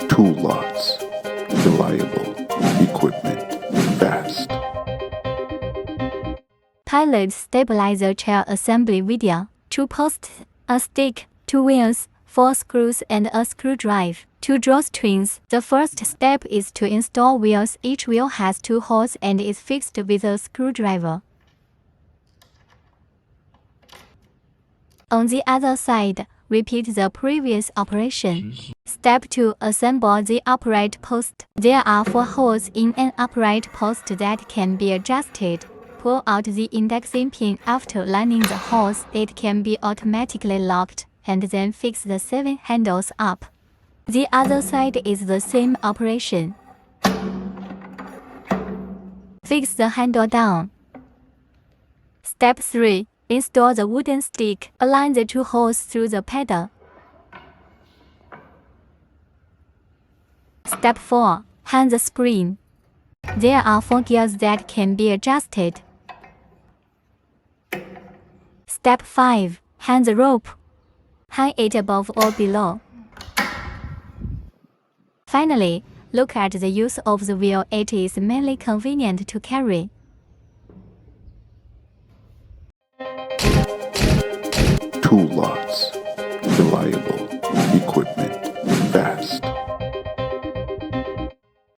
Tool lots. Reliable. Equipment. Fast. Pilates stabilizer chair assembly video. 2 posts, a stick, 2 wheels, 4 screws and a screwdriver. 2 drawstrings. The first step is to install wheels. Each wheel has 2 holes and is fixed with a screwdriver. On the other side, repeat the previous operation. Step 2. Assemble the upright post. There are 4 holes in an upright post that can be adjusted. Pull out the indexing pin. After lining the holes, it can be automatically locked, and then fix the 7 handles up. The other side is the same operation. Fix the handle down. Step 3. Install the wooden stick. Align the 2 holes through the pedal. Step 4. Hang the spring. There are 4 gears that can be adjusted. Step 5. Hang the rope. Hang it above or below. Finally, look at the use of the wheel. It is mainly convenient to carry. Tool lots.